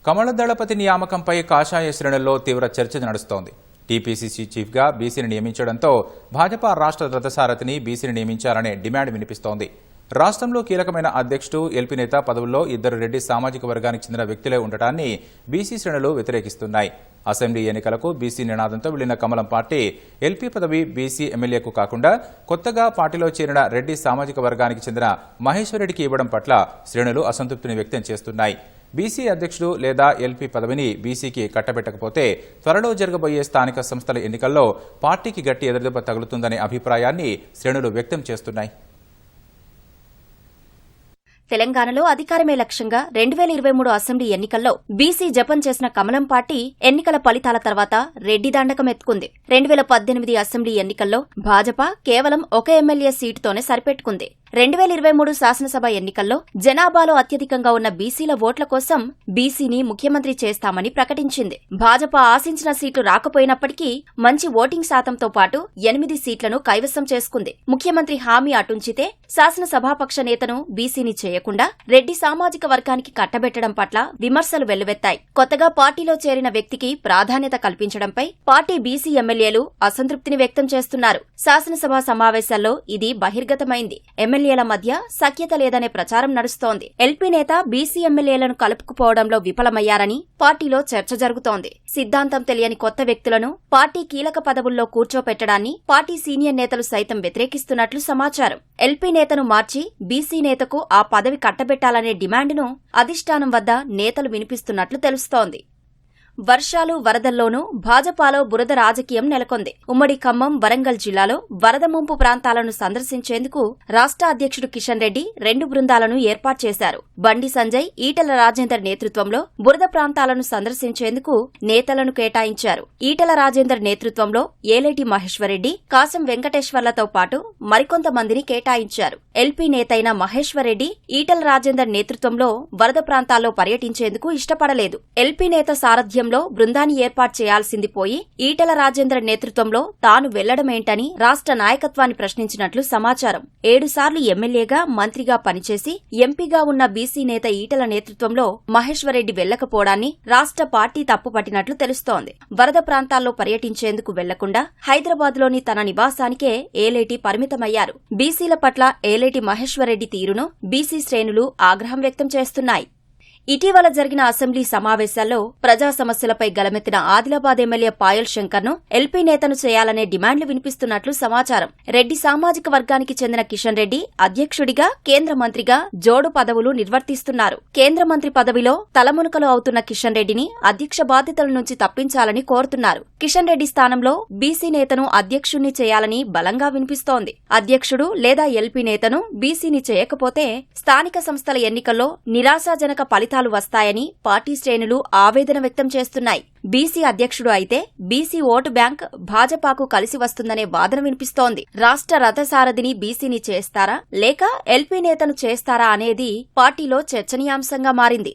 కమల దళపతి నియామకంపై కాషాయ శ్రేణుల్లో తీవ్ర చర్చ నడుస్తోంది. టీపీసీసీ చీఫ్గా బీసీని నియమించడంతో భాజపా రాష్ట్ర రథసారథిని బీసీని నియమించాలనే డిమాండ్ వినిపిస్తోంది. రాష్ట్రంలో కీలకమైన అధ్యక్షుడు, ఎల్పీ నేత పదవుల్లో ఇద్దరు రెడ్డి సామాజిక వర్గానికి చెందిన వ్యక్తులే ఉండటాన్ని బీసీ శ్రేణులు వ్యతిరేకిస్తున్నాయి. అసెంబ్లీ ఎన్నికలకు బీసీ నినాదంతో వెళ్లిన కమలం పార్టీ ఎల్పీ పదవి బీసీ ఎమ్మెల్యేకు కాకుండా కొత్తగా పార్టీలో చేరిన రెడ్డి సామాజిక వర్గానికి చెందిన మహేశ్వర్ రెడ్డికి ఇవ్వడం పట్ల శ్రేణులు అసంతృప్తిని వ్యక్తం చేస్తున్నాయి. బీసీ అధ్యక్షుడు లేదా ఎల్పీ పదవిని బీసీకి కట్టబెట్టకపోతే త్వరలో జరగబోయే స్థానిక సంస్థల ఎన్నికల్లో పార్టీకి గట్టి ఎదురుదెబ్బ తగులుతుందనే అభిప్రాయాన్ని శ్రేణులు వ్యక్తం చేస్తున్నాయి. తెలంగాణలో అధికారమే లక్ష్యంగా 2023 అసెంబ్లీ ఎన్నికల్లో బీసీ జపం చేసిన కమలం పార్టీ ఎన్నికల ఫలితాల తర్వాత రెడ్డి దండకం ఎత్తుకుంది. 2018 అసెంబ్లీ ఎన్నికల్లో భాజపా కేవలం ఒక ఎమ్మెల్యే సీటుతోనే సరిపెట్టుకుంది. 2023 శాసనసభ ఎన్నికల్లో జనాభాలో అత్యధికంగా ఉన్న బీసీల ఓట్ల కోసం బీసీని ముఖ్యమంత్రి చేస్తామని ప్రకటించింది. భాజపా ఆశించిన సీట్లు రాకపోయినప్పటికీ మంచి ఓటింగ్ శాతంతో పాటు 8 సీట్లను కైవసం చేసుకుంది. ముఖ్యమంత్రి హామీ అటుంచితే శాసనసభాపక్ష నేతను బీసీని చేయకుండా రెడ్డి సామాజిక వర్గానికి కట్టబెట్టడం పట్ల విమర్శలు వెల్లువెత్తాయి. కొత్తగా పార్టీలో చేరిన వ్యక్తికి ప్రాధాన్యత కల్పించడంపై పార్టీ బీసీ ఎమ్మెల్యేలు అసంతృప్తిని వ్యక్తం చేస్తున్నారు. శాసనసభ సమావేశాల్లో ఇది బహిర్గతమైంది. ఎమ్మెల్యేల మధ్య సఖ్యత లేదనే ప్రచారం నడుస్తోంది. ఎల్పీ నేత బీసీ ఎమ్మెల్యేలను కలుపుకుపోవడంలో విఫలమయ్యారని పార్టీలో చర్చ జరుగుతోంది. సిద్ధాంతం తెలియని కొత్త వ్యక్తులను పార్టీ కీలక పదవుల్లో కూర్చోపెట్టడాన్ని పార్టీ సీనియర్ నేతలు సైతం వ్యతిరేకిస్తున్నట్లు సమాచారం. ఎల్పీ నేతను మార్చి బీసీ నేతకు ఆ పదవి కట్టబెట్టాలనే డిమాండ్ను అధిష్టానం వద్ద నేతలు వినిపిస్తున్నట్లు తెలుస్తోంది. వర్షాలు, వరదల్లోనూ భాజపాలో బురద రాజకీయం నెలకొంది. ఉమ్మడి ఖమ్మం, వరంగల్ జిల్లాలో వరద ముంపు ప్రాంతాలను సందర్శించేందుకు రాష్ట్ర అధ్యక్షుడు కిషన్ రెడ్డి 2 బృందాలను ఏర్పాటు చేశారు. బండి సంజయ్, ఈటల రాజేందర్ నేతృత్వంలో బురద ప్రాంతాలను సందర్శించేందుకు నేతలను కేటాయించారు. ఈటల రాజేందర్ నేతృత్వంలో ఏలేటి మహేశ్వర్ రెడ్డి, కాసం వెంకటేశ్వర్లతో పాటు మరికొంతమందిని కేటాయించారు. ఎల్పీ నేతైన మహేశ్వర్ రెడ్డి ఈటల రాజేందర్ నేతృత్వంలో వరద ప్రాంతాల్లో పర్యటించేందుకు ఇష్టపడలేదు. ఎల్పీ నేత సారథ్యం బృందాన్ని ఏర్పాటు చేయాల్సింది పోయి ఈటల రాజేంద్ర నేతృత్వంలో తాను వెళ్లడమేంటని రాష్ట్ర నాయకత్వాన్ని ప్రశ్నించినట్లు సమాచారం. 7 సార్లు ఎమ్మెల్యేగా, మంత్రిగా పనిచేసి ఎంపీగా ఉన్న బీసీ నేత ఈటల నేతృత్వంలో మహేశ్వరరెడ్డి వెళ్లకపోవడాన్ని రాష్ట్ర పార్టీ తప్పుపట్టినట్లు తెలుస్తోంది. వరద ప్రాంతాల్లో పర్యటించేందుకు వెళ్లకుండా హైదరాబాద్లోని తన నివాసానికే ఏలేటి పరిమితమయ్యారు. బీసీల పట్ల ఏలేటి మహేశ్వరరెడ్డి తీరును బీసీ శ్రేణులు ఆగ్రహం వ్యక్తం చేస్తున్నాయి. ఇటీవల జరిగిన అసెంబ్లీ సమావేశాల్లో ప్రజా సమస్యలపై గలమెత్తిన ఆదిలాబాద్ ఎమ్మెల్యే పాయల్ శంకర్ను ఎల్పీ నేతను చేయాలనే డిమాండ్లు వినిపిస్తున్నట్లు సమాచారం. రెడ్డి సామాజిక వర్గానికి చెందిన కిషన్ రెడ్డి అధ్యక్షుడిగా, కేంద్ర మంత్రిగా జోడు పదవులు నిర్వర్తిస్తున్నారు. కేంద్ర మంత్రి పదవిలో తలమునకలు అవుతున్న కిషన్ రెడ్డిని అధ్యక్ష బాధ్యతల నుంచి తప్పించాలని కోరుతున్నారు. కిషన్ రెడ్డి స్థానంలో బీసీ నేతను అధ్యక్షుణ్ణి చేయాలని బలంగా వినిపిస్తోంది. అధ్యక్షుడు లేదా ఎల్పీ నేతను బీసీని చేయకపోతే స్థానిక సంస్థల ఎన్నికల్లో నిరాశాజనక ఫలితాలు వస్తాయని పార్టీ శ్రేణులు ఆవేదన వ్యక్తం చేస్తున్నాయి. బీసీ అధ్యక్షుడు అయితే బీసీ ఓటు బ్యాంక్ భాజపాకు కలిసి వస్తుందనే వాదన వినిపిస్తోంది. రాష్ట్ర రథసారథిని బీసీని చేస్తారా లేక ఎల్పీ నేతను చేస్తారా అనేది పార్టీలో చర్చనీయాంశంగా మారింది.